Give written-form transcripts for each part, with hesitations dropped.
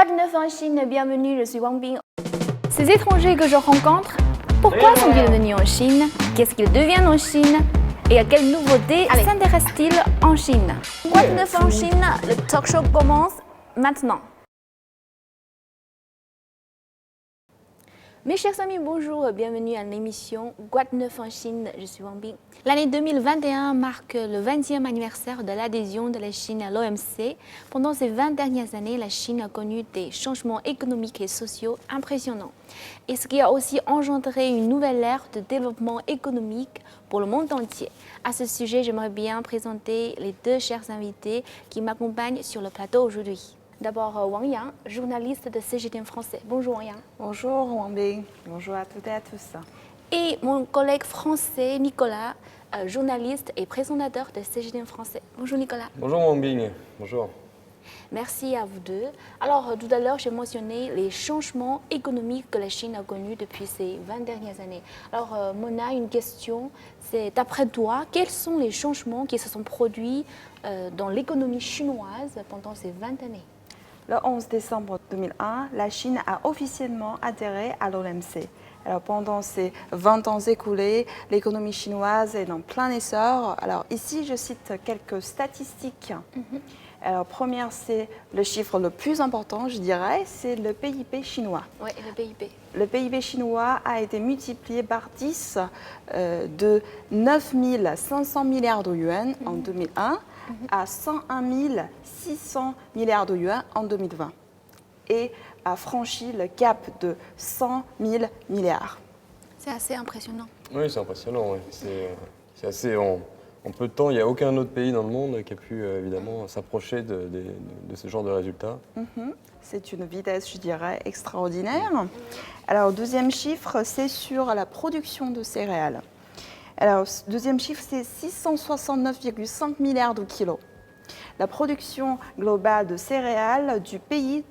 Quoi de neuf en Chine? Bienvenue, je suis Wang Bing. Ces étrangers que je rencontre, pourquoi sont-ils venus en Chine? Qu'est-ce qu'ils deviennent en Chine? Et à quelles nouveautés s'intéressent-ils en Chine? Quoi de neuf en Chine? Le talk show commence maintenant. Mes chers amis, bonjour, bienvenue à l'émission Quoi de neuf en Chine, je suis Wang Bing. L'année 2021 marque le 20e anniversaire de l'adhésion de la Chine à l'OMC. Pendant ces 20 dernières années, la Chine a connu des changements économiques et sociaux impressionnants. Et ce qui a aussi engendré une nouvelle ère de développement économique pour le monde entier. À ce sujet, j'aimerais bien présenter les deux chers invités qui m'accompagnent sur le plateau aujourd'hui. D'abord, Wang Yang, journaliste de CGTN Français. Bonjour Wang Yang. Bonjour Wang Bing, bonjour à toutes et à tous. Et mon collègue français Nicolas, journaliste et présentateur de CGTN Français. Bonjour Nicolas. Bonjour Wang Bing, bonjour. Merci à vous deux. Alors, tout à l'heure, j'ai mentionné les changements économiques que la Chine a connus depuis ces 20 dernières années. Alors, Mona, une question, c'est d'après toi, quels sont les changements qui se sont produits dans l'économie chinoise pendant ces 20 années? Le 11 décembre 2001, la Chine a officiellement adhéré à l'OMC. Alors pendant ces 20 ans écoulés, l'économie chinoise est en plein essor. Alors ici, je cite quelques statistiques. Alors première, c'est le chiffre le plus important, je dirais, c'est le PIB chinois. Oui, le PIB. Le PIB chinois a été multiplié par 10 de 9 500 milliards de yuan en 2001 à 101 600 milliards de yuan en 2020 et a franchi le cap de 100 000 milliards. C'est assez impressionnant. Oui, c'est impressionnant. Oui. C'est assez en peu de temps, il n'y a aucun autre pays dans le monde qui a pu évidemment s'approcher de ce genre de résultats. C'est une vitesse, je dirais, extraordinaire. Alors, deuxième chiffre, c'est sur la production de céréales. Alors, deuxième chiffre, c'est 669,5 milliards de kilos. La production globale de céréales du pays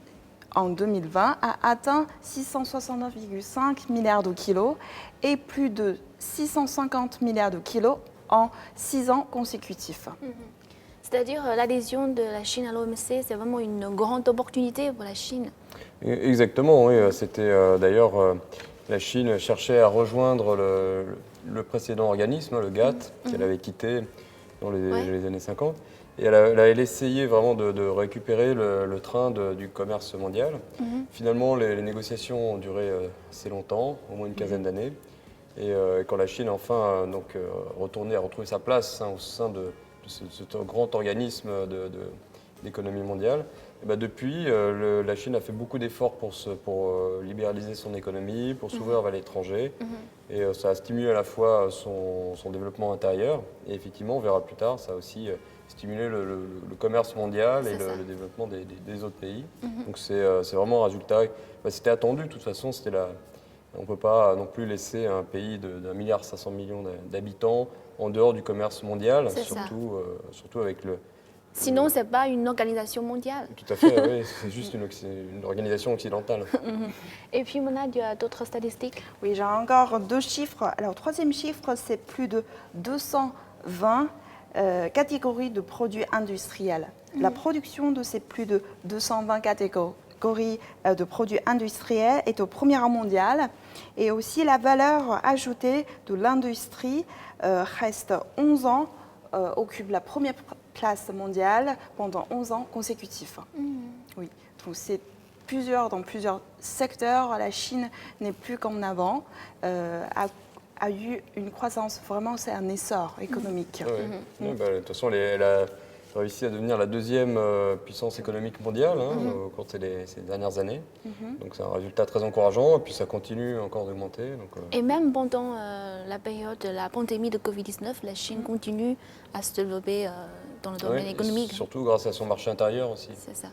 en 2020 a atteint 669,5 milliards de kilos et plus de 650 milliards de kilos en 6 ans consécutifs. C'est-à-dire l'adhésion de la Chine à l'OMC, c'est vraiment une grande opportunité pour la Chine. Exactement, oui. C'était d'ailleurs, la Chine cherchait à rejoindre le précédent organisme, le GATT, qu'elle avait quitté dans les années 50. Et elle essayait vraiment de récupérer le train du commerce mondial. Finalement, les négociations ont duré assez longtemps, au moins une quinzaine d'années. Et quand la Chine enfin a retrouvé sa place au sein de ce grand organisme d'économie mondiale, et ben depuis, la Chine a fait beaucoup d'efforts pour libéraliser son économie, pour s'ouvrir vers l'étranger. Et ça a stimulé à la fois son développement intérieur. Et effectivement, on verra plus tard, ça a aussi stimulé le commerce mondial et le développement des autres pays. Donc c'est vraiment un résultat. C'était attendu, de toute façon, on ne peut pas non plus laisser un pays d'1,5 milliard d'habitants en dehors du commerce mondial, surtout avec le... Sinon, ce n'est pas une organisation mondiale. Tout à fait, oui, c'est juste une organisation occidentale. Et puis, Mona, tu as d'autres statistiques? Oui, j'ai encore deux chiffres. Alors, troisième chiffre, c'est plus de 220 catégories de produits industriels. La production de ces plus de 220 catégories de produits industriels est au premier rang mondial. Et aussi, la valeur ajoutée de l'industrie reste 11 ans, occupe la première place mondiale pendant 11 ans consécutifs. Oui, donc c'est dans plusieurs secteurs, la Chine n'est plus comme avant, a eu une croissance, vraiment c'est un essor économique. De toute façon, elle a réussi à devenir la deuxième puissance économique mondiale au cours de ces dernières années. Donc c'est un résultat très encourageant et puis ça continue encore d'augmenter. Et même pendant la période de la pandémie de Covid-19, la Chine continue à se développer dans le domaine économique. Surtout grâce à son marché intérieur aussi. C'est ça.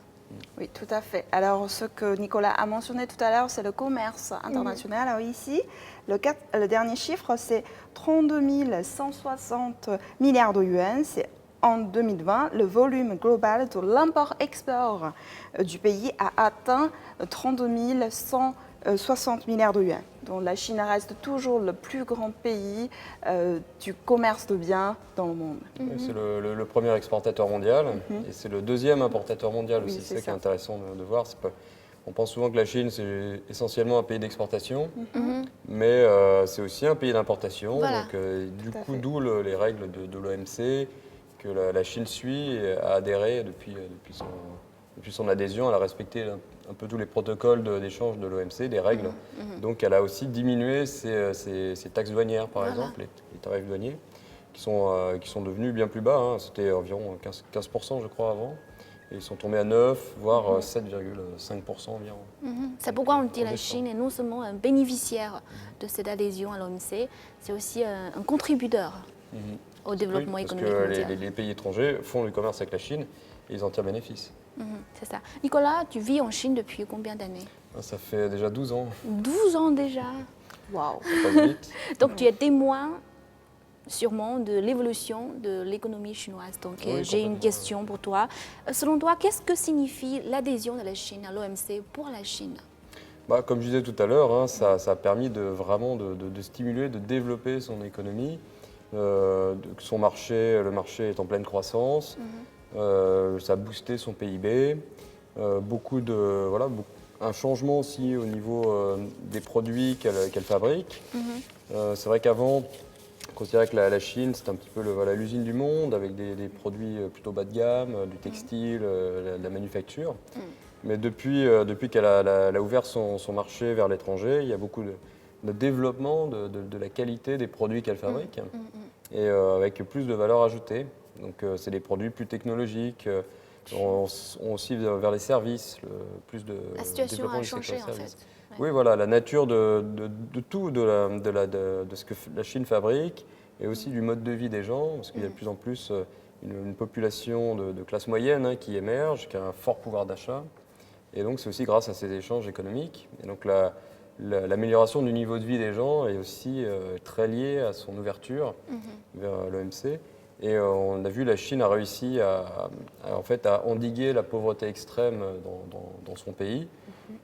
Oui, tout à fait. Alors, ce que Nicolas a mentionné tout à l'heure, c'est le commerce international. Alors ici, le dernier chiffre, c'est 32 160 milliards de yuan. C'est en 2020, le volume global de l'import-export du pays a atteint 32 160 milliards de yuan. Donc la Chine reste toujours le plus grand pays du commerce de biens dans le monde. C'est le premier exportateur mondial et c'est le deuxième importateur mondial aussi. Oui, c'est ça qui est intéressant de voir. On pense souvent que la Chine, c'est essentiellement un pays d'exportation, Mhm. mais c'est aussi un pays d'importation. Voilà. Donc, du Tout à coup, fait. d'où les règles de l'OMC que la Chine suit et a adhéré depuis son adhésion. Elle a respecté un peu tous les protocoles d'échange de l'OMC, des règles. Donc, elle a aussi diminué ses taxes douanières, par Voilà. exemple, les tarifs douaniers, qui sont devenus bien plus bas, hein. C'était environ 15%, je crois, avant. Et ils sont tombés à 9, voire 7,5% environ. Mhm. C'est pourquoi on dit on la descend. Chine est non seulement un bénéficiaire de cette adhésion à l'OMC, c'est aussi un contributeur au développement Oui, parce économique que mondial. les pays étrangers font du commerce avec la Chine et ils en tirent bénéfice. Mhm, c'est ça. Nicolas, tu vis en Chine depuis combien d'années? Ça fait déjà 12 ans, 12 ans déjà. Waouh. ça passe vite. Donc tu es témoin sûrement de l'évolution de l'économie chinoise. Donc Oui, j'ai une complètement. question pour toi. Selon toi, qu'est-ce que signifie l'adhésion de la Chine à l'OMC pour la Chine? Bah, comme je disais tout à l'heure, hein, ça a permis vraiment de stimuler, de développer son économie, que le marché est en pleine croissance, ça a boosté son PIB, un changement aussi au niveau des produits qu'elle fabrique. C'est vrai qu'avant, on considérait que la Chine, c'était un petit peu l'usine du monde, avec des produits plutôt bas de gamme, du textile, de la manufacture. Mais depuis qu'elle a ouvert son marché vers l'étranger, il y a beaucoup de développement de la qualité des produits qu'elle fabrique, et avec plus de valeur ajoutée. Donc c'est des produits plus technologiques, on aussi vers les services, plus de La situation développement a du secteur changé en services. fait. Oui, voilà, la nature de tout, de ce que la Chine fabrique, et aussi du mode de vie des gens, parce qu'il y a de plus en plus une population de classe moyenne, hein, qui émerge, qui a un fort pouvoir d'achat. Et donc c'est aussi grâce à ces échanges économiques. Et donc l'amélioration du niveau de vie des gens est aussi très liée à son ouverture vers l'OMC. Et on a vu la Chine a réussi en fait, à endiguer la pauvreté extrême dans son pays.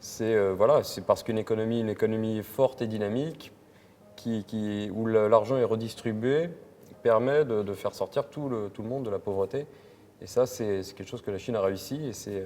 C'est parce qu'une économie forte et dynamique, où l'argent est redistribué, permet de faire sortir tout le monde de la pauvreté. Et ça, c'est quelque chose que la Chine a réussi, et c'est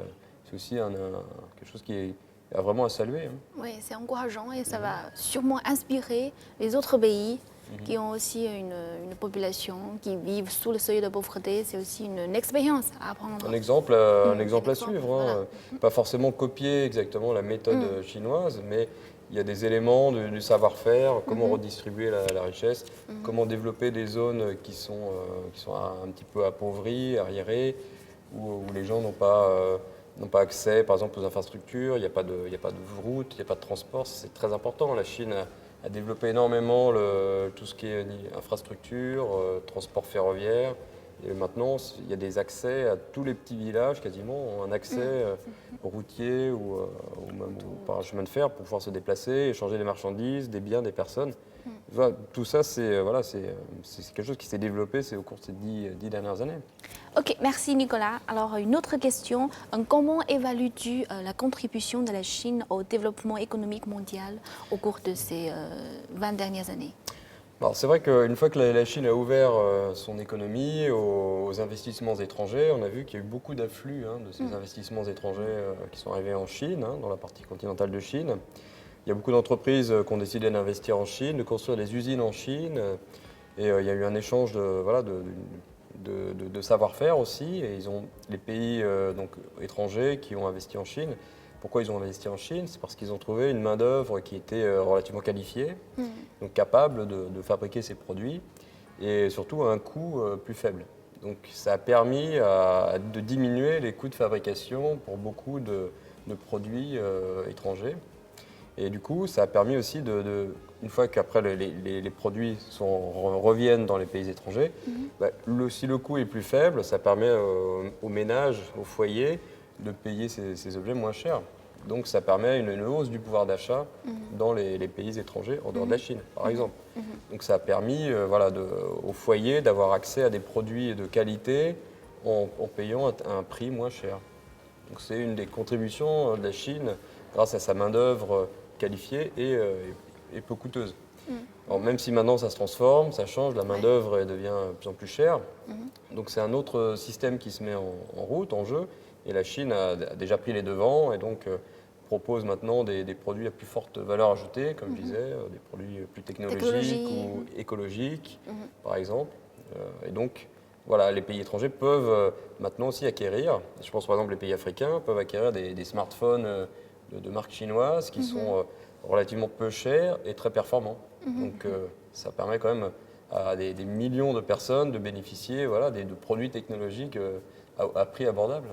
aussi quelque chose qui est vraiment à saluer, hein. Oui, c'est encourageant et ça va sûrement inspirer les autres pays qui ont aussi une population qui vivent sous le seuil de pauvreté. C'est aussi une expérience à apprendre. Un exemple à exemple, suivre, voilà. hein. Pas forcément copier exactement la méthode chinoise, mais il y a des éléments du savoir-faire, comment redistribuer la richesse, comment développer des zones qui sont un petit peu appauvries, arriérées, où les gens n'ont pas accès, par exemple, aux infrastructures, il n'y a pas de route, il n'y a pas de transport. C'est très important. La Chine a développé énormément tout ce qui est infrastructure, transport ferroviaire. Et maintenant, il y a des accès à tous les petits villages, quasiment, ont un accès routier ou même par un chemin de fer pour pouvoir se déplacer, échanger des marchandises, des biens, des personnes. Voilà, tout ça, c'est quelque chose qui s'est développé au cours de ces 10 dernières années. Ok, merci Nicolas. Alors une autre question, comment évalues-tu la contribution de la Chine au développement économique mondial au cours de ces 20 dernières années? Alors, c'est vrai qu'une fois que la Chine a ouvert son économie aux investissements étrangers, on a vu qu'il y a eu beaucoup d'afflux, hein, de ces investissements étrangers qui sont arrivés en Chine, hein, dans la partie continentale de Chine. Il y a beaucoup d'entreprises qui ont décidé d'investir en Chine, de construire des usines en Chine, et il y a eu un échange de savoir-faire aussi. Et les pays donc, étrangers qui ont investi en Chine. Pourquoi ils ont investi en Chine? C'est parce qu'ils ont trouvé une main-d'œuvre qui était relativement qualifiée, donc capable de fabriquer ces produits, et surtout à un coût plus faible. Donc ça a permis de diminuer les coûts de fabrication pour beaucoup de produits étrangers. Et du coup, ça a permis aussi, une fois qu'après les produits reviennent dans les pays étrangers, si le coût est plus faible, ça permet aux ménages, aux foyers, de payer ces objets moins chers. Donc ça permet une hausse du pouvoir d'achat dans les pays étrangers, en dehors de la Chine, par exemple. Donc ça a permis aux foyers d'avoir accès à des produits de qualité en payant un prix moins cher. Donc c'est une des contributions de la Chine grâce à sa main-d'œuvre qualifiée et peu coûteuse. Alors, même si maintenant ça se transforme, ça change, la main-d'œuvre devient de plus en plus chère. Donc c'est un autre système qui se met en route, en jeu. Et la Chine a déjà pris les devants, et donc proposent maintenant des produits à plus forte valeur ajoutée, comme je disais, des produits plus technologiques ou écologiques, par exemple. Et donc, voilà, les pays étrangers peuvent maintenant aussi acquérir, je pense par exemple les pays africains, peuvent acquérir des smartphones de marque chinoise qui sont relativement peu chers et très performants. Donc ça permet quand même à des millions de personnes de bénéficier voilà, de produits technologiques à prix abordable.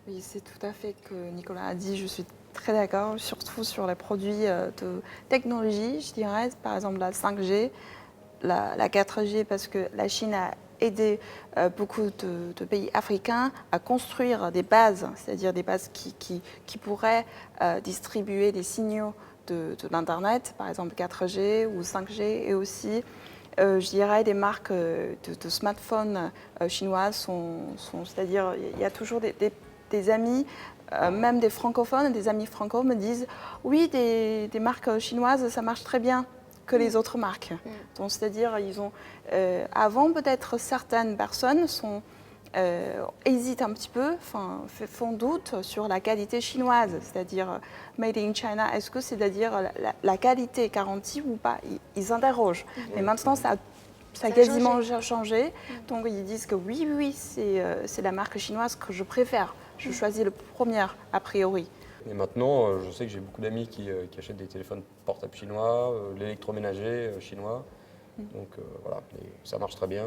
Oui, c'est tout à fait ce que Nicolas a dit. Je suis très d'accord, surtout sur les produits de technologie, je dirais, par exemple la 5G, la 4G, parce que la Chine a aidé beaucoup de pays africains à construire des bases, c'est-à-dire des bases qui pourraient distribuer des signaux de l'Internet, par exemple 4G ou 5G, et aussi, je dirais, des marques de smartphones chinoises c'est-à-dire, il y a toujours des amis, même des francophones, des amis franco me disent oui, des marques chinoises, ça marche très bien que les autres marques. Donc, c'est-à-dire, ils ont, avant peut-être certaines personnes hésitent un petit peu, font doute sur la qualité chinoise, c'est-à-dire made in China. Est-ce que c'est-à-dire la qualité garantie ou pas? Ils interrogent. Mais maintenant, ça a quasiment changé. Donc ils disent que oui, c'est la marque chinoise que je préfère. Je choisis le premier a priori. Et maintenant, je sais que j'ai beaucoup d'amis qui achètent des téléphones portables chinois, l'électroménager chinois. Donc voilà, ça marche très bien.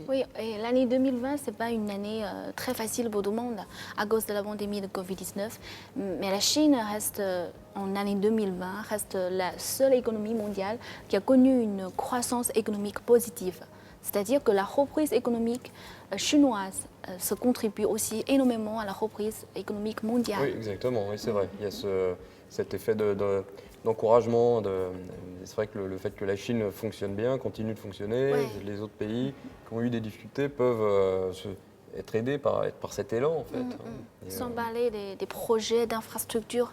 Oui, et l'année 2020, ce n'est pas une année très facile pour tout le monde à cause de la pandémie de Covid-19. Mais la Chine reste, en année 2020, reste la seule économie mondiale qui a connu une croissance économique positive. C'est-à-dire que la reprise économique chinoise se contribue aussi énormément à la reprise économique mondiale. Oui, exactement, oui, c'est vrai. Il y a cet effet d'encouragement. C'est vrai que le fait que la Chine fonctionne bien, continue de fonctionner, les autres pays qui ont eu des difficultés peuvent être aidés par cet élan, en fait. Sans parler des projets d'infrastructures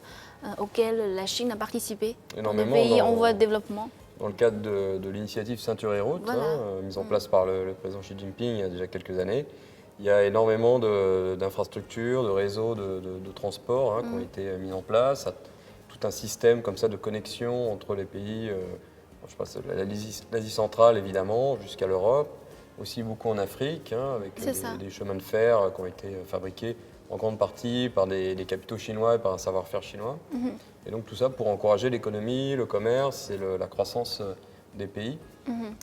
auxquels la Chine a participé dans les Énormément pays en voie de développement. Dans le cadre de l'initiative Ceinture et Route, Voilà. mise en place par le président Xi Jinping il y a déjà quelques années, il y a énormément d'infrastructures, de réseaux de transport qui ont été mis en place, tout un système comme ça de connexion entre les pays, je pense l'Asie centrale évidemment, jusqu'à l'Europe, aussi beaucoup en Afrique, avec des chemins de fer qui ont été fabriqués en grande partie par des capitaux chinois et par un savoir-faire chinois. Et donc tout ça pour encourager l'économie, le commerce et la croissance des pays.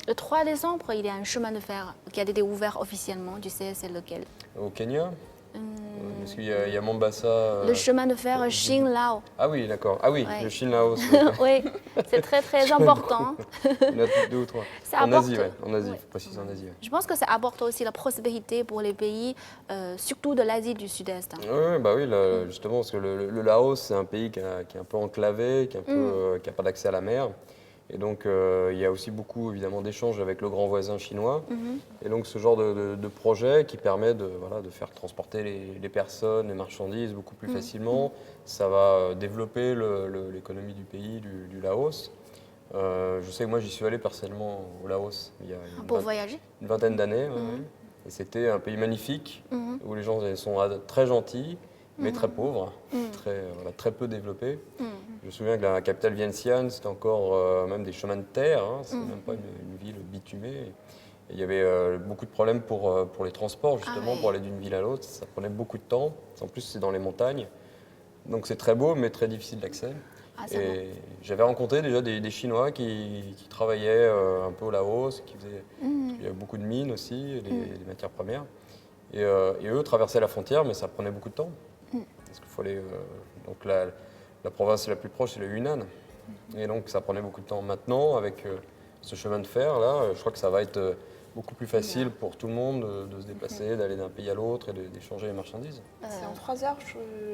Le 3 décembre, il y a un chemin de fer qui a été ouvert officiellement. Tu sais, c'est lequel? Au Kenya, parce qu'il y a Mombasa. Le chemin de fer Xin-Lao. Ah oui, d'accord. Ah oui, le Xin-Lao. Oui, c'est très très important. Il y en a 2 ou 3. En Asie, en Asie, il faut préciser en Asie. Je pense que ça apporte aussi la prospérité pour les pays, surtout de l'Asie du Sud-Est. Oui, justement, parce que le Laos, c'est un pays qui est un peu enclavé, qui n'a pas d'accès à la mer. Et donc, il y a aussi beaucoup, évidemment, d'échanges avec le grand voisin chinois. Et donc, ce genre de projet qui permet de faire transporter les personnes, les marchandises beaucoup plus facilement, ça va développer l'économie du pays, du Laos. Je sais que moi, j'y suis allé personnellement au Laos il y a voyager une vingtaine d'années. Et c'était un pays magnifique, où les gens sont très gentils, mais très pauvres, très peu développés. Je me souviens que la capitale Vientiane, c'était encore même des chemins de terre, c'est même pas une ville bitumée. Et il y avait beaucoup de problèmes pour les transports, justement, pour aller d'une ville à l'autre. Ça prenait beaucoup de temps. En plus, c'est dans les montagnes. Donc c'est très beau, mais très difficile d'accès. Et j'avais rencontré déjà des Chinois qui travaillaient un peu au Laos, il y a beaucoup de mines aussi, et des matières premières. Et eux traversaient la frontière, mais ça prenait beaucoup de temps. Parce qu'il faut aller, donc la province la plus proche, c'est le Yunnan. Et donc ça prenait beaucoup de temps. Maintenant, avec ce chemin de fer, là, je crois que ça va être beaucoup plus facile pour tout le monde de se déplacer, d'aller d'un pays à l'autre et d'échanger les marchandises. C'est en 3 heures,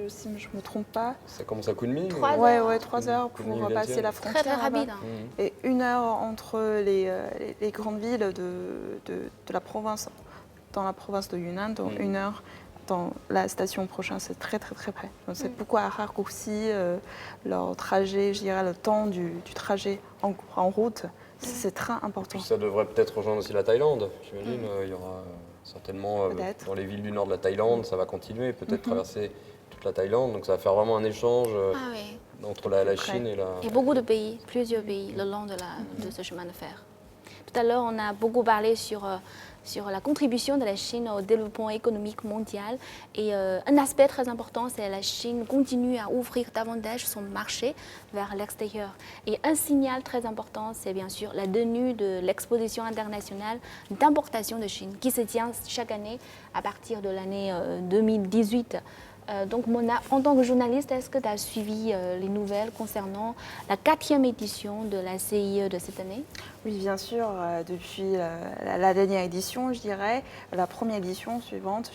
si je ne me trompe pas. Ça commence à Kunming? 3 heures. Ouais, 3 heures pour passer la frontière. Très rapide. Et 1 heure entre les grandes villes de la province, dans la province de Yunnan, donc 1 heure dans la station prochaine, c'est très très très près. Donc c'est pourquoi raccourci leur trajet, je dirais le temps du trajet en route. C'est très important. Puis ça devrait peut-être rejoindre aussi la Thaïlande, j'imagine. Il y aura certainement dans les villes du nord de la Thaïlande, ça va continuer. Peut-être traverser toute la Thaïlande. Donc ça va faire vraiment un échange Ah oui. entre la Chine et la... Et beaucoup de pays, plusieurs pays, le long de ce chemin de fer. Tout à l'heure, on a beaucoup parlé sur la contribution de la Chine au développement économique mondial. Et un aspect très important, c'est que la Chine continue à ouvrir davantage son marché vers l'extérieur. Et un signal très important, c'est bien sûr la tenue de l'exposition internationale d'importation de Chine, qui se tient chaque année à partir de l'année 2018. Donc Mona, en tant que journaliste, est-ce que tu as suivi les nouvelles concernant la 4e édition de la CIE de cette année? Oui, bien sûr, depuis la dernière édition, je dirais, la première édition suivante,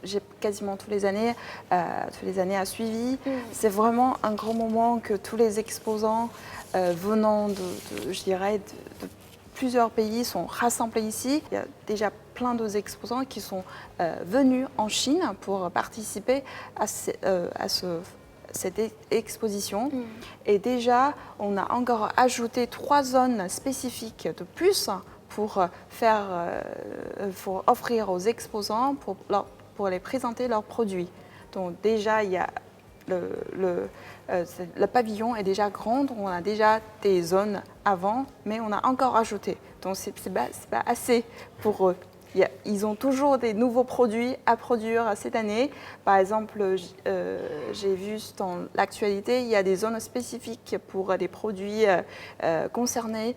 j'ai quasiment tous les années à suivi. C'est vraiment un grand moment que tous les exposants venant je dirais, de plusieurs pays sont rassemblés ici. Il y a déjà plein d'autres exposants qui sont venus en Chine pour participer à cette exposition. Et déjà, on a encore ajouté 3 zones spécifiques de plus pour offrir aux exposants, pour les présenter leurs produits. Donc déjà, il y a le pavillon est déjà grand, on a déjà des zones avant, mais on a encore ajouté. Donc c'est pas assez pour eux. Ils ont toujours des nouveaux produits à produire cette année. Par exemple, j'ai vu dans l'actualité, il y a des zones spécifiques pour des produits concernés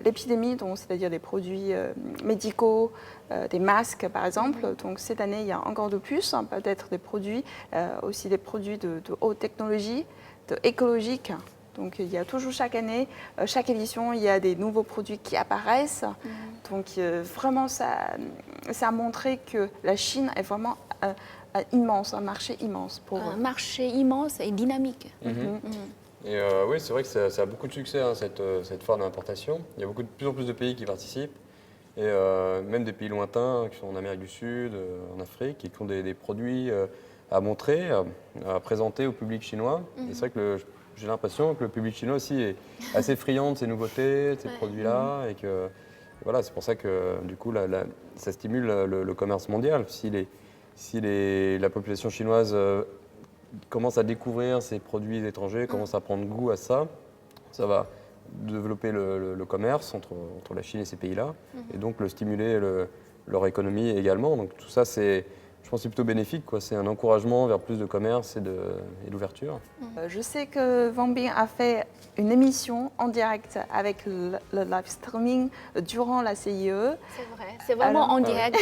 l'épidémie, donc c'est-à-dire des produits médicaux, des masques par exemple. Donc cette année, il y a encore de plus, peut-être des produits, aussi des produits de haute technologie, écologiques. Donc il y a toujours chaque année, chaque édition, il y a des nouveaux produits qui apparaissent. Donc vraiment, ça a montré que la Chine est vraiment immense, un marché immense pour eux. Un marché immense et dynamique. Et oui, c'est vrai que ça a beaucoup de succès, hein, cette foire d'importation. Il y a de plus en plus de pays qui participent, et même des pays lointains qui sont en Amérique du Sud, en Afrique, qui ont des produits à montrer, à présenter au public chinois. Et c'est vrai que j'ai l'impression que le public chinois aussi est assez friand de ces nouveautés, de ces produits-là, et que voilà, c'est pour ça que du coup, ça stimule le commerce mondial. Si la population chinoise commence à découvrir ces produits étrangers, commence à prendre goût à ça, ça va développer le commerce entre la Chine et ces pays-là, et donc le stimuler leur économie également. Donc tout ça, je pense que c'est plutôt bénéfique, quoi. C'est un encouragement vers plus de commerce et d'ouverture. Je sais que Wang Bing a fait une émission en direct avec le live streaming durant la CIE. C'est vrai, c'est vraiment en direct.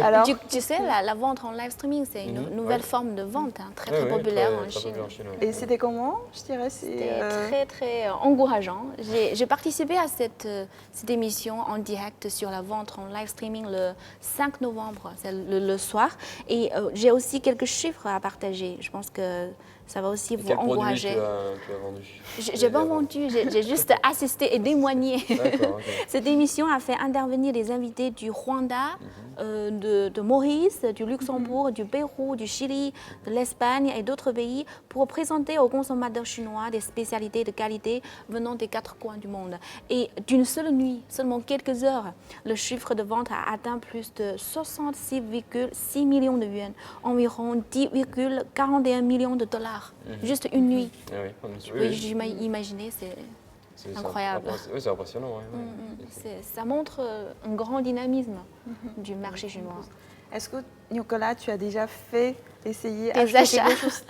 Alors, Tu sais, la vente en live streaming, c'est une nouvelle forme de vente, hein, très populaire en Chine. Et c'était comment, je dirais? C'était très, très encourageant. J'ai participé à cette émission en direct sur la vente en live streaming le 5 novembre, c'est le soir. Et j'ai aussi quelques chiffres à partager. Je pense que ça va aussi vous encourager. Quel produit tu as vendu? J'ai pas vendu, j'ai juste assisté et témoigné. D'accord, ok. Cette émission a fait intervenir des invités du Rwanda, de Maurice, du Luxembourg, du Pérou, du Chili, de l'Espagne et d'autres pays pour présenter aux consommateurs chinois des spécialités de qualité venant des 4 coins du monde. Et d'une seule nuit, seulement quelques heures, le chiffre de vente a atteint plus de 66,6 millions de yuans, environ 10,41 millions de dollars. Juste une nuit. Ah oui, Oui, j'imaginais, c'est incroyable. Oui, c'est impressionnant. Ouais. Ça montre un grand dynamisme du marché chinois. est-ce que, Nicolas, tu as déjà essayé Des acheter achats. quelque chose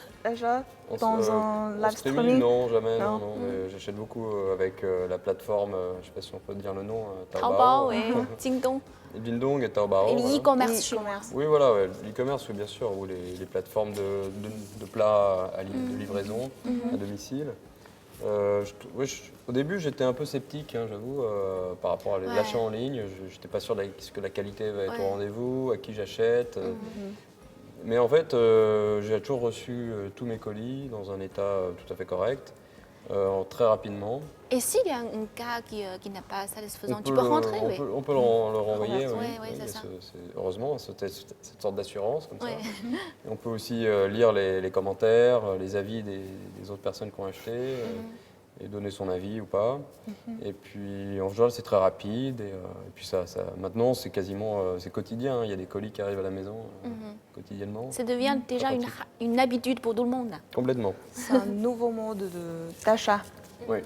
dans un live streaming? Non, jamais. Non. Mais j'achète beaucoup avec la plateforme, je ne sais pas si on peut dire le nom, Taobao et Jingdong. Jingdong et Taobao. Et voilà. l'e-commerce chinois. Oui, voilà, ouais, l'e-commerce, oui, bien sûr, ou les plateformes de plats de livraison à domicile. Au début, j'étais un peu sceptique, hein, j'avoue, par rapport à l'achat en ligne. Je n'étais pas sûr que la qualité va être au rendez-vous, à qui j'achète. Mais en fait, j'ai toujours reçu tous mes colis dans un état tout à fait correct, très rapidement. Et s'il y a un cas qui n'est pas satisfaisant, tu peux rentrer? On peut le renvoyer, Oui, c'est ça. Heureusement, cette sorte d'assurance comme ça. Et on peut aussi lire les commentaires, les avis des autres personnes qui ont acheté. et donner son avis ou pas. Et puis en général, c'est très rapide. Et puis maintenant, c'est quasiment c'est quotidien, hein. Il y a des colis qui arrivent à la maison quotidiennement. Ça devient déjà pratique. une habitude pour tout le monde. Complètement. C'est un nouveau mode d'achat. Oui.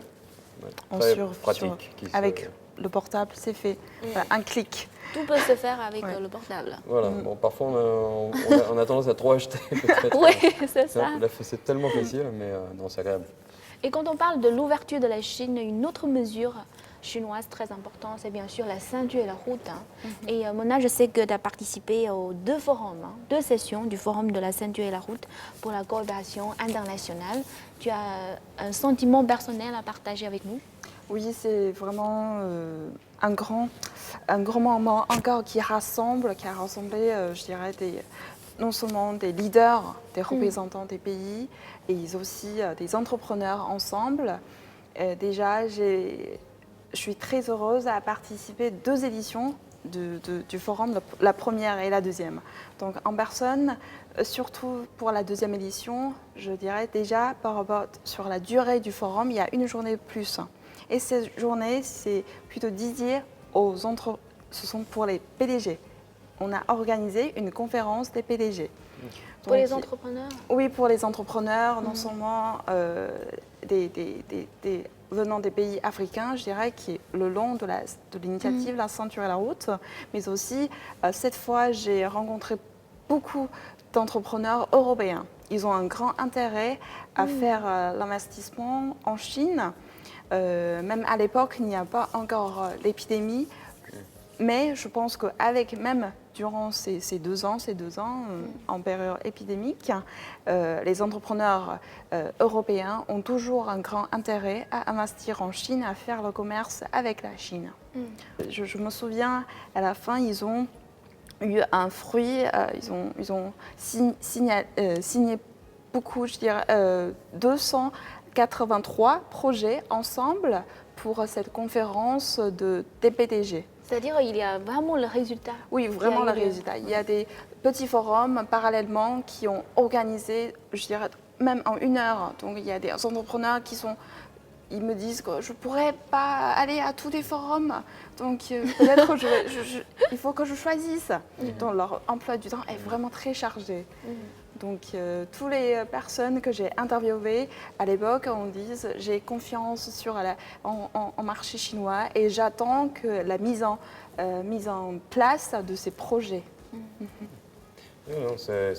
Ouais, En très sur- pratique. Avec le portable, c'est fait. Voilà, un clic. Tout peut se faire avec Ouais. le portable. Voilà. Bon, parfois, on a tendance à trop acheter. peut-être. Oui, c'est ça. C'est tellement facile, mais non, c'est agréable. Et quand on parle de l'ouverture de la Chine, une autre mesure chinoise très importante, c'est bien sûr la ceinture et la route. Et Mona, je sais que tu as participé aux 2 forums, 2 sessions du forum de la ceinture et la route pour la coopération internationale. Tu as un sentiment personnel à partager avec nous? Oui, c'est vraiment un grand moment encore qui a rassemblé, je dirais, non seulement des leaders, des représentants des pays, et aussi des entrepreneurs ensemble. Déjà, je suis très heureuse à participer 2 éditions du forum, la première et la deuxième. Donc en personne, surtout pour la deuxième édition, je dirais déjà par rapport sur la durée du forum, il y a une journée de plus. Et cette journée, c'est plutôt dédié ce sont pour les PDG. On a organisé une conférence des PDG. Pour les Donc, entrepreneurs? oui, pour les entrepreneurs, non seulement venant des pays africains, je dirais, qui est le long de l'initiative La ceinture et la route, mais aussi, cette fois, j'ai rencontré beaucoup d'entrepreneurs européens. Ils ont un grand intérêt à faire l'investissement en Chine. Même à l'époque, il n'y a pas encore l'épidémie. Mais je pense qu'avec même durant ces 2 ans, en période épidémique, les entrepreneurs européens ont toujours un grand intérêt à investir en Chine, à faire le commerce avec la Chine. Je me souviens, à la fin, ils ont eu un fruit, ils ont signé beaucoup, je dirais, 283 projets ensemble pour cette conférence des PDG. C'est-à-dire qu'il y a vraiment le résultat. Oui, vraiment qui a le eu lieu. résultat. Il y a des petits forums parallèlement qui ont organisé, je dirais, même en 1 heure. Donc il y a des entrepreneurs ils me disent que je ne pourrais pas aller à tous les forums. Donc peut-être il faut que je choisisse. Donc leur emploi du temps est vraiment très chargé. Donc toutes les personnes que j'ai interviewées à l'époque, on dit j'ai confiance en marché chinois et j'attends que la mise en place de ces projets. Non, c'est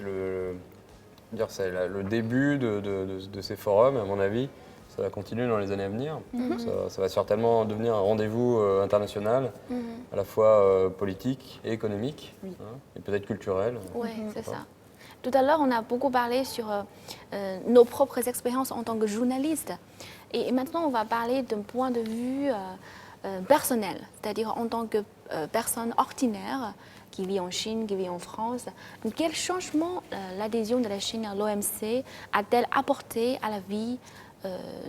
le début de ces forums, à mon avis. Ça va continuer dans les années à venir. Ça va certainement devenir un rendez-vous international, à la fois politique et économique, hein, et peut-être culturel. Oui, c'est ça. Tout à l'heure, on a beaucoup parlé sur nos propres expériences en tant que journalistes. Et maintenant, on va parler d'un point de vue personnel, c'est-à-dire en tant que personne ordinaire qui vit en Chine, qui vit en France. Quel changement l'adhésion de la Chine à l'OMC a-t-elle apporté à la vie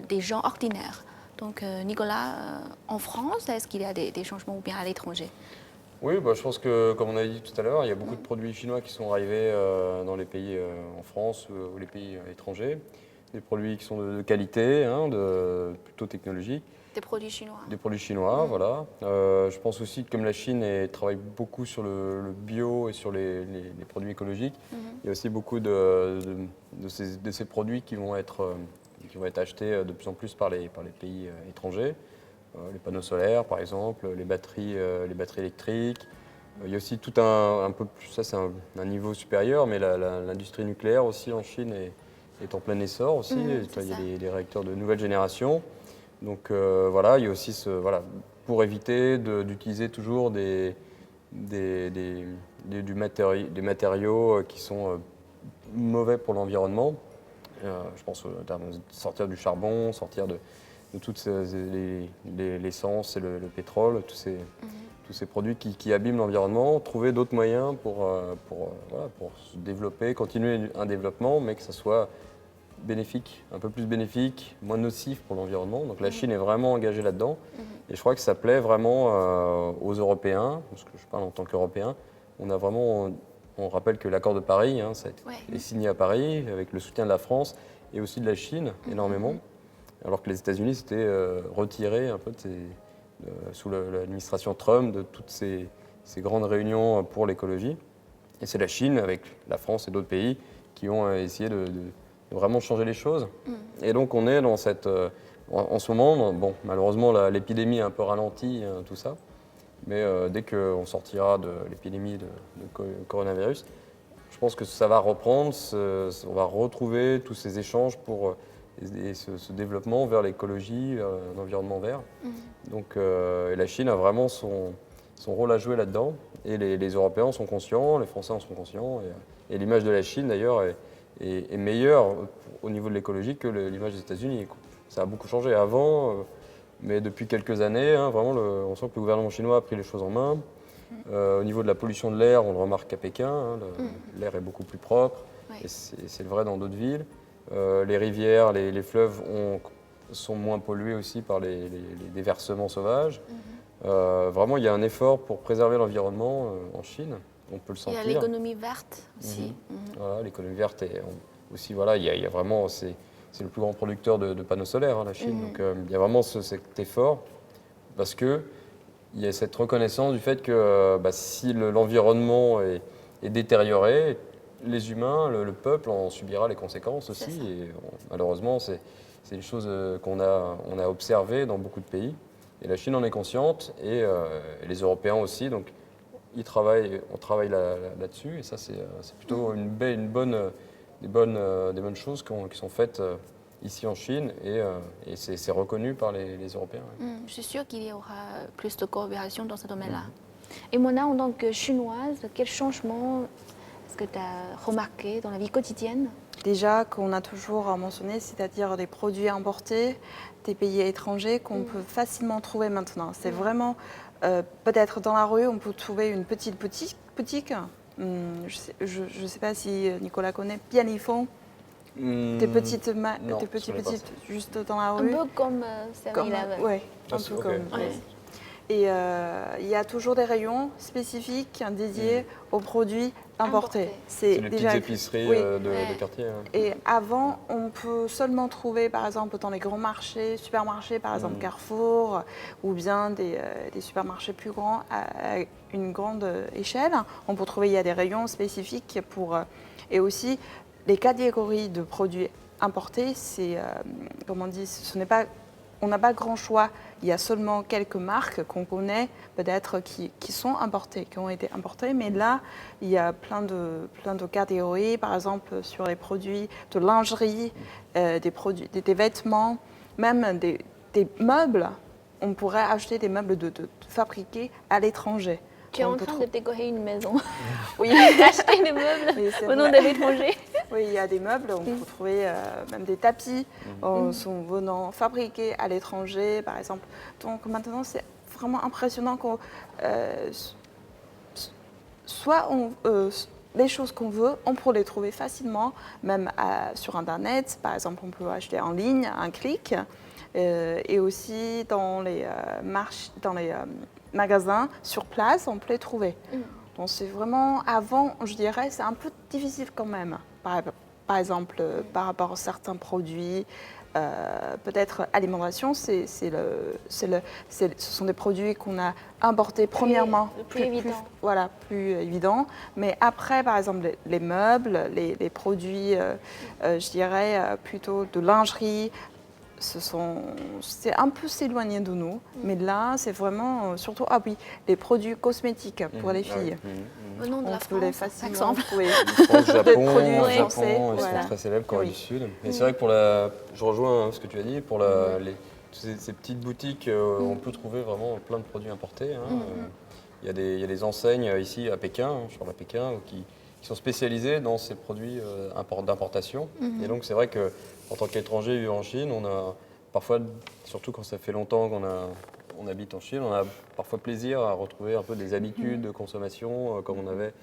des gens ordinaires? Donc, Nicolas, en France, est-ce qu'il y a des changements ou bien à l'étranger? Oui, je pense que, comme on a dit tout à l'heure, il y a beaucoup de produits chinois qui sont arrivés dans les pays en France ou les pays étrangers. Des produits qui sont de qualité, hein, plutôt technologiques. Des produits chinois. Des produits chinois, voilà. Je pense aussi que comme la Chine travaille beaucoup sur le bio et sur les produits écologiques, il y a aussi beaucoup de ces produits qui vont être achetés de plus en plus par les pays étrangers. Les panneaux solaires, par exemple, les batteries électriques. Il y a aussi tout un peu plus, ça c'est un niveau supérieur, mais l'industrie nucléaire aussi en Chine est en plein essor aussi. Il y a des réacteurs de nouvelle génération. Donc voilà, il y a aussi pour éviter d'utiliser toujours des matériaux qui sont mauvais pour l'environnement. Je pense sortir du charbon, sortir de toutes l'essence et le pétrole, tous ces produits qui abîment l'environnement, trouver d'autres moyens pour se développer, continuer un développement, mais que ça soit bénéfique, un peu plus bénéfique, moins nocif pour l'environnement. Donc la Chine est vraiment engagée là-dedans. Et je crois que ça plaît vraiment aux Européens, parce que je parle en tant qu'Européen. On rappelle que l'accord de Paris, hein, ça est signé à Paris avec le soutien de la France et aussi de la Chine énormément. alors que les États-Unis s'étaient retirés un peu sous l'administration Trump de toutes ces grandes réunions pour l'écologie. Et c'est la Chine, avec la France et d'autres pays, qui ont essayé de vraiment changer les choses. Et donc on est dans cette... en ce moment, bon, malheureusement, l'épidémie a un peu ralenti tout ça, mais dès qu'on sortira de l'épidémie de coronavirus, je pense que ça va reprendre, on va retrouver tous ces échanges pour et ce développement vers l'écologie, vers un environnement vert. Donc et la Chine a vraiment son rôle à jouer là-dedans. Et les Européens en sont conscients, les Français en sont conscients. Et l'image de la Chine, d'ailleurs, est meilleure au niveau de l'écologie que l'image des États-Unis. Ça a beaucoup changé avant, mais depuis quelques années, vraiment, on sent que le gouvernement chinois a pris les choses en main. Au niveau de la pollution de l'air, on le remarque à Pékin, l'air est beaucoup plus propre, et c'est vrai dans d'autres villes. Les rivières, les fleuves sont moins pollués aussi par les déversements sauvages. Vraiment, il y a un effort pour préserver l'environnement en Chine, on peut le sentir. Il y a l'économie verte aussi. Voilà, l'économie verte est aussi, voilà, il y a vraiment, c'est le plus grand producteur de panneaux solaires, la Chine. Donc il y a vraiment cet effort, parce qu'il y a cette reconnaissance du fait que si l'environnement est détérioré, les humains, le peuple en subira les conséquences aussi. Et malheureusement, c'est des choses qu'on a observées dans beaucoup de pays. Et la Chine en est consciente, et les Européens aussi. Donc on travaille là-dessus. Et ça, c'est plutôt des bonnes choses qui sont faites ici en Chine. Et c'est reconnu par les Européens. Je suis sûre qu'il y aura plus de coopération dans ce domaine-là. Et Mona, en tant que chinoise, quel changement est-ce que tu as remarqué dans la vie quotidienne? Déjà, qu'on a toujours mentionné, c'est-à-dire des produits importés des pays étrangers qu'on peut facilement trouver maintenant. C'est vraiment, peut-être dans la rue, on peut trouver une petite boutique. Je ne sais pas si Nicolas connaît, Pianifon. Des petites, juste dans la rue. Un peu comme 7-Eleven. Oui, un peu comme. Ouais. Et il y a toujours des rayons spécifiques dédiés aux produits importés. C'est les petites épiceries de quartier. Et avant, on peut seulement trouver, par exemple, dans les grands marchés, supermarchés, par exemple Carrefour, ou bien des supermarchés plus grands à une grande échelle. On peut trouver, il y a des rayons spécifiques pour... et aussi, les catégories de produits importés, c'est, comme on dit, on n'a pas grand choix. Il y a seulement quelques marques qu'on connaît, peut-être qui sont importées, qui ont été importées. Mais là, il y a plein de catégories, par exemple sur les produits de lingerie, des vêtements, même des meubles. On pourrait acheter des meubles fabriqués à l'étranger. Tu es en train de décorer une maison. Oui. Acheter des meubles venant de l'étranger. Oui, il y a des meubles, on peut trouver même des tapis sont venant fabriqués à l'étranger, par exemple. Donc maintenant, c'est vraiment impressionnant qu'on les choses qu'on veut, on peut les trouver facilement, même sur Internet. Par exemple, on peut acheter en ligne, un clic, et aussi dans les magasins sur place, on peut les trouver. Donc c'est vraiment, avant, je dirais, c'est un peu difficile quand même. Par exemple, par rapport à certains produits, peut-être alimentation, ce sont des produits qu'on a importés premièrement. Plus évident. Voilà, plus évident. Mais après, par exemple, les meubles, les produits, je dirais, plutôt de lingerie, c'est un peu s'éloigner de nous, mais là, c'est vraiment, surtout, les produits cosmétiques pour les filles. Venant de la peut les France, facilement par exemple. trouver. France, Japon, produits Japon, français, ils voilà. sont très célèbres, Corée Oui. du Sud. Et c'est vrai que je rejoins ce que tu as dit, pour ces petites boutiques, on peut trouver vraiment plein de produits importés. Il y a des enseignes ici à Pékin, je parle à Pékin, qui sont spécialisées dans ces produits d'importation. Et donc c'est vrai qu'en tant qu'étranger vivant en Chine, on a parfois, surtout quand ça fait longtemps qu'on habite en Chine, on a parfois plaisir à retrouver un peu des habitudes de consommation comme on avait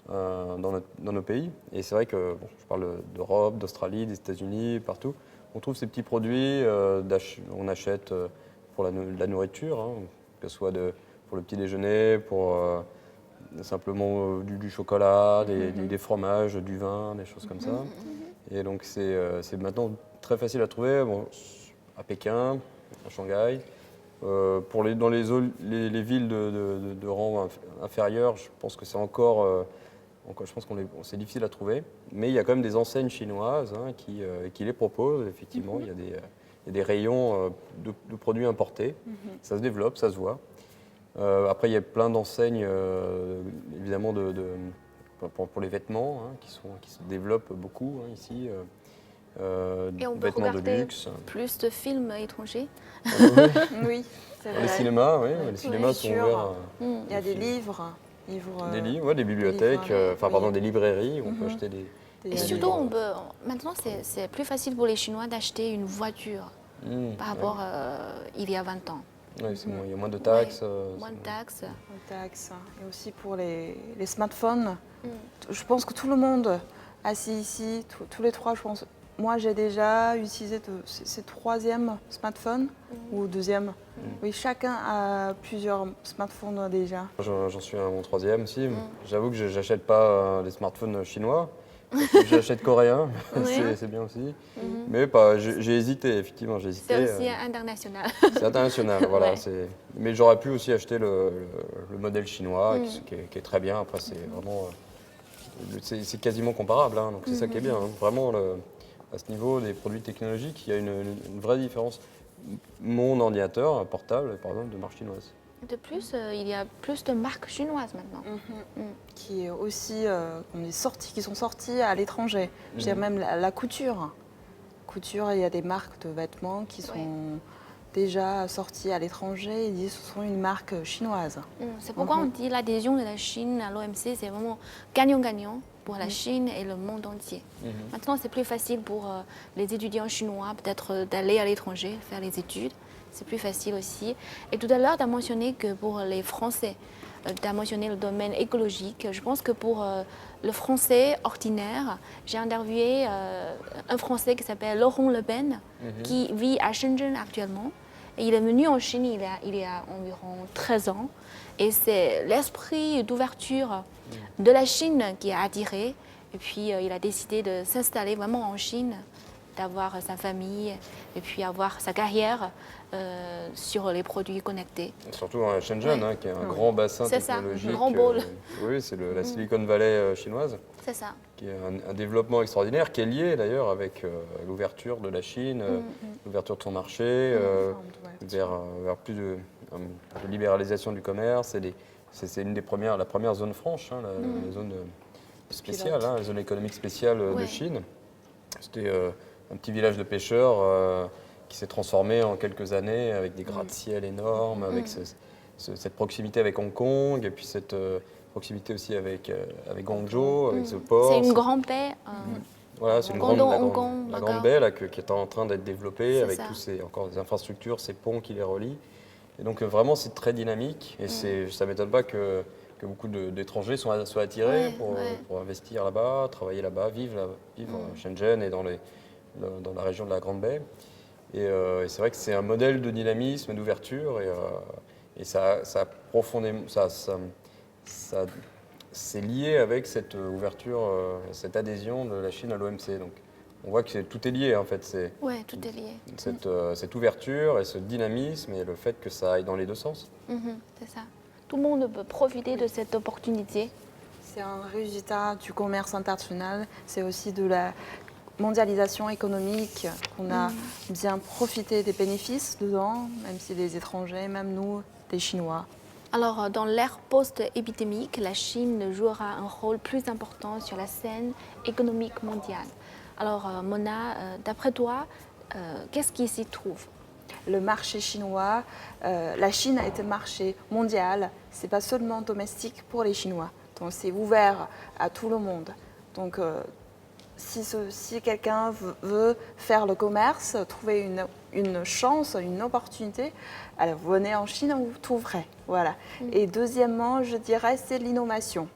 dans nos pays. Et c'est vrai que, je parle d'Europe, d'Australie, des États-Unis, partout, on trouve ces petits produits, on achète pour la nourriture, que ce soit pour le petit déjeuner, pour simplement du chocolat, des fromages, du vin, des choses comme ça. Et donc c'est maintenant très facile à trouver. à Pékin, à Shanghai. Dans les villes de rang inférieur, je pense que c'est encore je pense c'est difficile à trouver. Mais il y a quand même des enseignes chinoises qui les proposent. Effectivement, il y a des rayons de produits importés. Ça se développe, ça se voit. Après, il y a plein d'enseignes, évidemment, pour les vêtements, qui se développent beaucoup ici. Et on peut Vêtements de regarder luxe. plus de films étrangers. Oui, c'est vrai. Les cinémas, oui, les cinémas sont Lecture. ouverts. Il y a des livres. Des livres, ouais, des bibliothèques, livres, des librairies où on peut acheter des. Et des surtout, livres. maintenant, c'est plus facile pour les Chinois d'acheter une voiture par rapport il y a 20 ans. Ouais, il y a moins de taxes. Moins de taxes. Taxes. Et aussi pour les smartphones. Je pense que tout le monde assis ici, tous les trois, je pense. Moi, j'ai déjà utilisé c'est troisième smartphone ou deuxième. Oui, chacun a plusieurs smartphones déjà. J'en suis à mon troisième aussi. J'avoue que je n'achète pas des smartphones chinois. J'achète coréens, c'est bien aussi. Mais j'ai hésité, effectivement. C'est aussi international. C'est international, voilà. Ouais. Mais j'aurais pu aussi acheter le modèle chinois, qui est très bien. Après, c'est vraiment. C'est quasiment comparable, hein, donc c'est ça qui est bien. Hein. Vraiment, à ce niveau des produits technologiques, il y a une vraie différence. Mon ordinateur portable, par exemple, de marque chinoise. De plus, il y a plus de marques chinoises maintenant. Qui est aussi, qui sont sortis à l'étranger. Je dirais même la couture. Couture, il y a des marques de vêtements qui sont déjà sorties à l'étranger et disent que ce sont une marque chinoise. C'est pourquoi on dit l'adhésion de la Chine à l'OMC, c'est vraiment gagnant-gagnant pour la Chine et le monde entier. Maintenant, c'est plus facile pour les étudiants chinois peut-être d'aller à l'étranger, faire les études. C'est plus facile aussi. Et tout à l'heure, tu as mentionné que pour les Français, tu as mentionné le domaine écologique. Je pense que pour le Français ordinaire, j'ai interviewé un Français qui s'appelle Laurent Le Pen, qui vit à Shenzhen actuellement. Et il est venu en Chine il y a environ 13 ans. Et c'est l'esprit d'ouverture de la Chine qui a attiré. Et puis, il a décidé de s'installer vraiment en Chine, d'avoir sa famille et puis avoir sa carrière sur les produits connectés. Et surtout à Shenzhen, qui est un grand bassin technologique. C'est ça, un grand pôle. Oui, c'est la Silicon Valley chinoise. C'est ça. Qui est un développement extraordinaire, qui est lié d'ailleurs avec l'ouverture de la Chine, l'ouverture de son marché, vers plus de libéralisation du commerce. C'est la première zone franche, la zone spéciale, la zone économique spéciale de Chine. C'était un petit village de pêcheurs qui s'est transformé en quelques années avec des gratte-ciel énormes, avec cette proximité avec Hong Kong et puis cette proximité aussi avec Guangzhou, avec ce port. C'est une grande baie. Voilà, c'est une la grande baie là, qui est en train d'être développée avec tous encore des infrastructures, ces ponts qui les relient. Et donc vraiment c'est très dynamique et ça ne m'étonne pas que beaucoup d'étrangers soient attirés pour investir là-bas, travailler là-bas, vivre à Shenzhen et dans la région de la Grande Baie. Et c'est vrai que c'est un modèle de dynamisme, d'ouverture, et profondément, c'est lié avec cette ouverture, cette adhésion de la Chine à l'OMC. Donc, on voit que tout est lié en fait. Oui, tout est lié. Cette ouverture et ce dynamisme et le fait que ça aille dans les deux sens. C'est ça. Tout le monde peut profiter de cette opportunité. C'est un résultat du commerce international, c'est aussi de la mondialisation économique qu'on a bien profité des bénéfices dedans, même si les étrangers, même nous, des Chinois. Alors, dans l'ère post-épidémique, la Chine jouera un rôle plus important sur la scène économique mondiale. Alors, Mona, d'après toi, qu'est-ce qui s'y trouve ? Le marché chinois, la Chine est un marché mondial, ce n'est pas seulement domestique pour les Chinois. Donc, c'est ouvert à tout le monde. Donc, si quelqu'un veut faire le commerce, trouver une chance, une opportunité, alors venez en Chine, vous trouverez. Voilà. Et deuxièmement, je dirais, c'est l'innovation.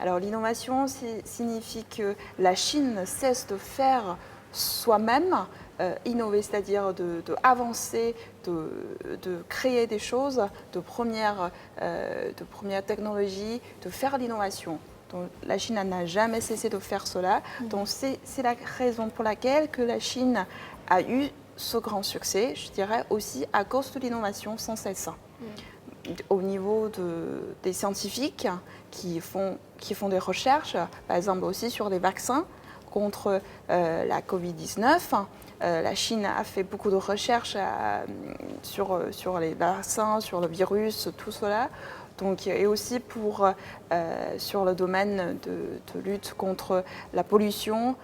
Alors l'innovation signifie que la Chine cesse de faire soi-même, innover, c'est-à-dire d'avancer, de créer des choses de première technologie, de faire l'innovation. Donc, la Chine n'a jamais cessé de faire cela. Donc c'est la raison pour laquelle que la Chine a eu ce grand succès, je dirais aussi à cause de l'innovation sans cesse. Au niveau des scientifiques qui font des recherches, par exemple aussi sur les vaccins contre la Covid-19. La Chine a fait beaucoup de recherches sur les vaccins, sur le virus, tout cela. Donc, et aussi sur le domaine de lutte contre la pollution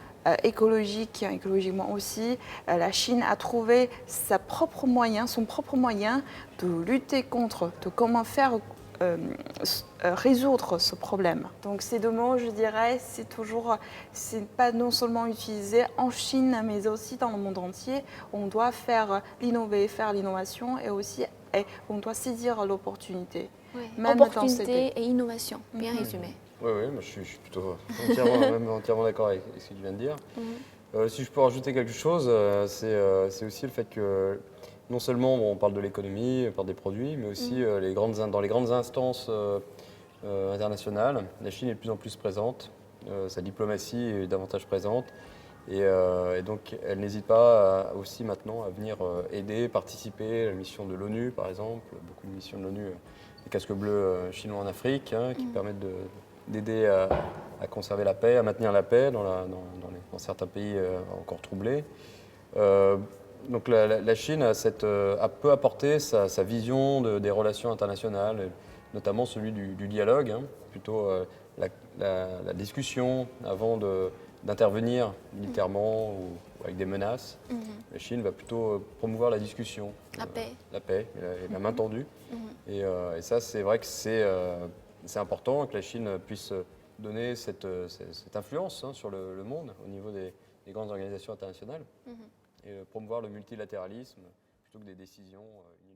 écologiquement aussi. La Chine a trouvé son propre moyen de lutter contre, de comment faire résoudre ce problème. Donc ces deux mots, je dirais, c'est pas non seulement utilisé en Chine, mais aussi dans le monde entier. On doit faire l'innovation et on doit saisir l'opportunité. Oui. Même Opportunité et innovation, bien résumé. Oui, moi, je suis plutôt entièrement d'accord avec ce que tu viens de dire. Si je peux rajouter quelque chose, c'est aussi le fait que non seulement on parle de l'économie, on parle des produits, mais aussi dans les grandes instances internationales, la Chine est de plus en plus présente, sa diplomatie est davantage présente, et donc elle n'hésite pas aussi maintenant à venir aider, participer à la mission de l'ONU par exemple, beaucoup de missions de l'ONU, les casques bleus chinois en Afrique, qui permettent d'aider à conserver la paix, à maintenir la paix dans certains pays encore troublés. Donc la Chine peut apporter sa vision des relations internationales, notamment celui du dialogue, plutôt la discussion avant d'intervenir militairement ou avec des menaces. La Chine va plutôt promouvoir la discussion. La paix. La paix et la main tendue. Et ça, c'est vrai que c'est important que la Chine puisse donner cette influence sur le monde au niveau des grandes organisations internationales et promouvoir le multilatéralisme plutôt que des décisions unilatérales.